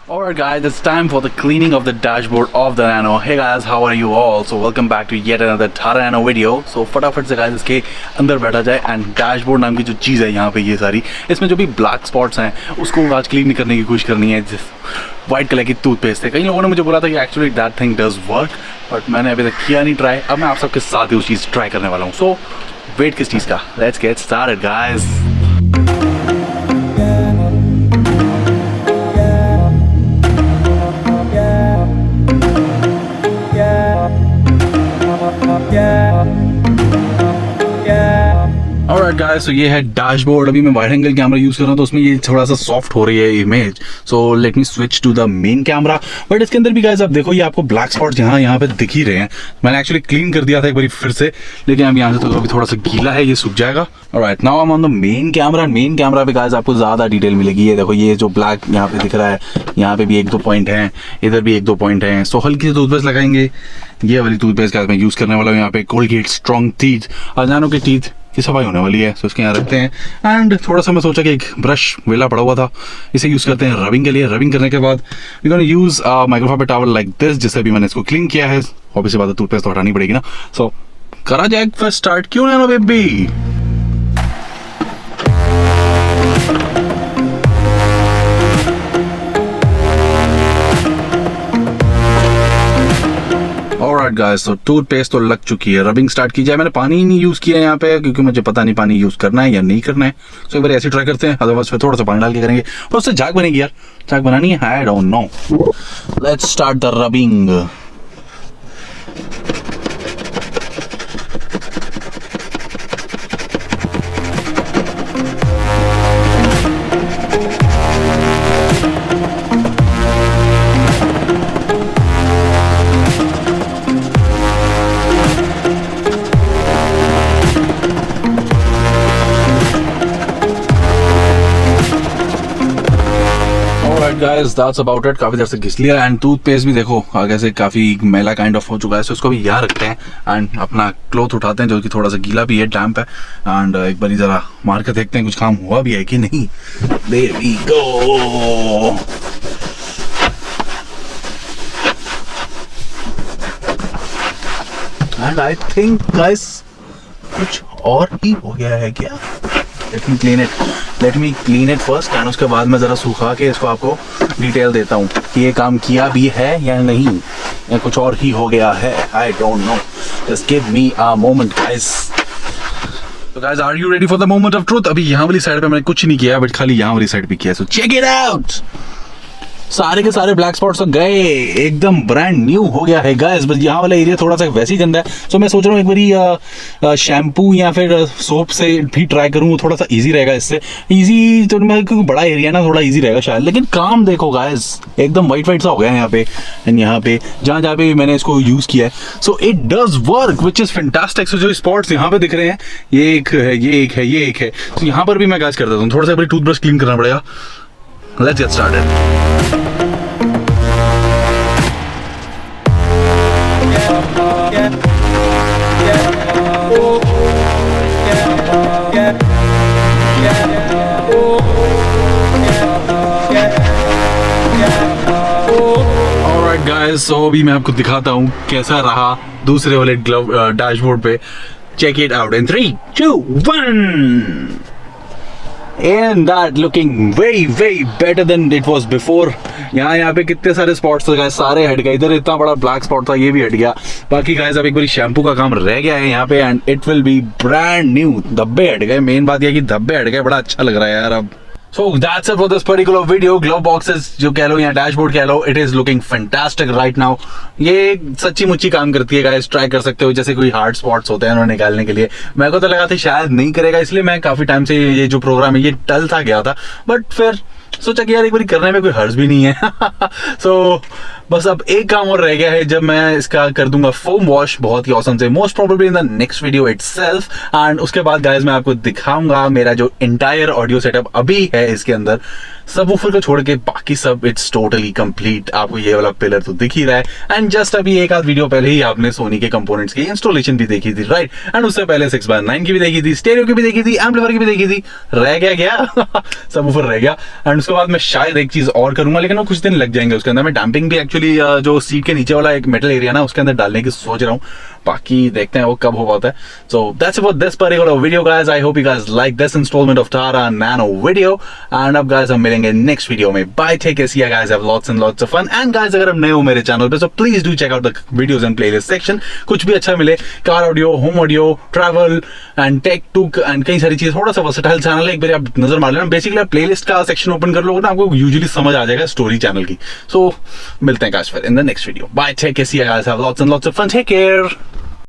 Alright guys, it's time for the cleaning of the dashboard of the Nano. Hey guys, how are you all? So welcome back to yet another Tata Nano video. So फटाफट से guys इसके अंदर बैठा जाए and dashboard नाम की जो चीज़ है यहाँ पे ये सारी इसमें जो भी ब्लैक स्पॉट्स हैं उसको आज क्लीन करने की कोशिश करनी है वाइट कलर की टूथपेस्ट है। कई लोगों ने मुझे बोला था कि actually that thing does work, but मैंने अभी तक किया नहीं ट्राई। अब मैं आप सबके साथ ही उस चीज़ ट्राई करने वाला हूँ। सो वेट किस चीज़ का, let's get started guys. Alright guys, so ये है डैशबोर्ड। अभी मैं वाइड एंगल कैमरा यूज कर रहा हूँ तो उसमें ये थोड़ा सा सॉफ्ट हो रही है image. So let me switch to the main camera. But इसके अंदर भी गाइस आप देखो ये आपको ब्लैक स्पॉट्स यहाँ पे दिख ही रहे हैं। मैंने एक्चुअली क्लीन कर दिया था एक बार फिर से, लेकिन अब यहाँ से तो अभी थोड़ा सा गीला है, ये सूख जाएगा। Alright, now I am on the main camera. Main camera पे गाइस आपको ज्यादा डिटेल मिलेगी। ये देखो ये जो ब्लैक यहाँ पे दिख रहा है, यहाँ पे भी एक दो पॉइंट है, इधर भी एक दो पॉइंट है। सो हल्की सी टूथपेस्ट लगाएंगे। ये वाली टूथपेस्ट का मैं यूज करने वाला हूँ। यहाँ पे कोलगेट स्ट्रॉन्ग टीथ, अजानों के टीथ की सफाई होने वाली है, तो इसके यहाँ रखते हैं। एंड थोड़ा सा मैं सोचा कि एक ब्रश वेला पड़ा हुआ था, इसे यूज करते हैं रबिंग के लिए। रबिंग करने के बाद we gonna use microfibre towel like this, जिससे भी मैंने इसको क्लीन किया है। ऑब्वियसली बात है, टूथपेस्ट तो हटानी पड़ेगी ना। सो करा जाए फर्स्ट स्टार्ट, क्यों ना baby. Alright guys, so toothpaste तो लग चुकी है, रबिंग स्टार्ट की जाए। मैंने पानी ही नहीं यूज किया यहाँ पे क्योंकि मुझे पता नहीं पानी यूज करना है या नहीं करना है। सो एक बार ऐसे ट्राई करते हैं, अदरवाइज फिर थोड़ा सा पानी डाल के करेंगे। पर उससे झाग बनेगी यार, झाग बनानी है, I don't know. Let's start the rubbing. Guys, that's about it। काफी देर से घिस लिया। एंड टूथपेस्ट भी देखो आगे से काफी मैला काइंड ऑफ हो चुका है, तो इसको भी यहाँ रखते हैं एंड अपना क्लॉथ उठाते हैं जो कि थोड़ा सा गीला भी है, डैम्प है। एंड एक बार जरा मार के देखते हैं कुछ काम हुआ भी है कि नहीं। There we go। And I think guys कुछ और ही हो गया है क्या। Let me clean it first and उसके बाद मैं ज़रा सुखा के इसको आपको डिटेल देता हूँ कि ये काम किया भी है या नहीं, या कुछ और ही हो गया है। I don't know, just give me a moment guys। So guys, are you ready for the moment of truth? अभी यहाँ वाली साइड पे मैंने कुछ नहीं किया, बट खाली यहाँ वाली साइड पे किया। So check it out। सारे के सारे ब्लैक स्पॉट्स तो गए, एकदम ब्रांड न्यू हो गया है गाइस। बस यहाँ वाला एरिया थोड़ा सा वैसे ही गंदा है। सो मैं सोच रहा हूँ एक बारी शैम्पू या फिर सोप से भी ट्राई करूँ, थोड़ा सा इजी रहेगा इससे। इजी तो मैं, क्योंकि बड़ा एरिया ना, थोड़ा इजी रहेगा शायद। लेकिन काम देखो गाइस, एकदम वाइट सा हो गया है यहाँ पे एंड यहाँ पे जहाँ भी मैंने इसको यूज किया है। So it does work which is fantastic. So जो स्पॉट्स यहाँ पे दिख रहे हैं, ये एक है, ये एक है, ये एक है। तो यहाँ पर भी मैं गाइस कर देता हूँ। थोड़ा सा टूथब्रश क्लीन करना पड़ेगा। Let's get started. Alright guys, so अभी मैं आपको दिखाता हूँ कैसा रहा दूसरे वाले ग्लव डैशबोर्ड पे। Check it out in 3, 2, 1। And that looking way better than it was before। यहाँ पे कितने सारे स्पॉट्स थे गाइस, सारे हट गए। इधर इतना बड़ा ब्लैक स्पॉट था, ये भी हट गया। बाकी गाइस अब एक बारी शैम्पू का काम रह गया है यहाँ पे and it will be brand new. धब्बे हट गए, मेन बात यह कि धब्बे हट गए, बड़ा अच्छा लग रहा है यार अब। So that's it for this particular video। Glove boxes जो कह लो या डैशबोर्ड कह लो, it is looking fantastic right now। ये सच्ची मुच्ची काम करती है गाइस, ट्राई कर सकते हो। जैसे कोई हार्ड स्पॉट्स होते हैं उन्हें निकालने के लिए, मेरे को तो लगा था शायद नहीं करेगा, इसलिए मैं काफी टाइम से ये जो प्रोग्राम है ये टल सा गया था। बट फिर सोचा कि यार एक बार करने में कोई हर्ज भी नहीं है। सो बस अब एक काम और रह गया है, जब मैं इसका कर दूंगा फोम वॉश बहुत ही औसम से, most probably in the next video itself. And उसके बाद गाइस मैं आपको दिखाऊंगा मेरा जो एंटायर ऑडियो सेटअप अभी है इसके अंदर। सबवूफर को छोड़ के बाकी सब इट्स टोटली कंप्लीट। आपको ये वाला पिलर तो दिख ही रहा है। एंड जस्ट अभी एक आध वीडियो पहले ही आपने सोनी के कंपोनेंट्स की इंस्टॉलेशन भी देखी थी, राइट। एंड उससे पहले 6x9 की भी देखी थी, स्टेरियो की भी देखी थी, एम्पलीफायर की भी देखी थी। रह गया सबवूफर रह गया। एंड उसके बाद मैं शायद एक चीज और करूंगा, लेकिन वो कुछ दिन लग जाएंगे। उसके अंदर मैं डैम्पिंग भी एक्चुअली जो सीट के नीचे वाला एक मेटल एरिया ना उसके अंदर डालने की सोच रहा हूँ। बाकी देखते हैं वो कब हो पाता है। So that's about this particular video guys. I hope you guys like this instalment of Tata Nano video. And अब गाइस हम मिलेंगे नेक्स्ट वीडियो में। Bye, take care, see you guys, have lots and lots of fun. And guys अगर हम नए हो मेरे channel पे तो please do check out the videos and playlist section. कुछ भी अच्छा मिले, car audio, home audio, travel and take टूक एंड कई सारी चीज, थोड़ा सा वर्सेटाइल चैनल है, एक बार आप नजर मार लेना। बेसिकली आप प्लेलिस्ट का सेक्शन ओपन कर लोगे ना, आपको यूजुअली समझ आ जाएगा स्टोरी चैनल की। सो मिलते हैं गाइस फिर in the next video. Bye, take care, see you guys, have lots and lots of fun, take care.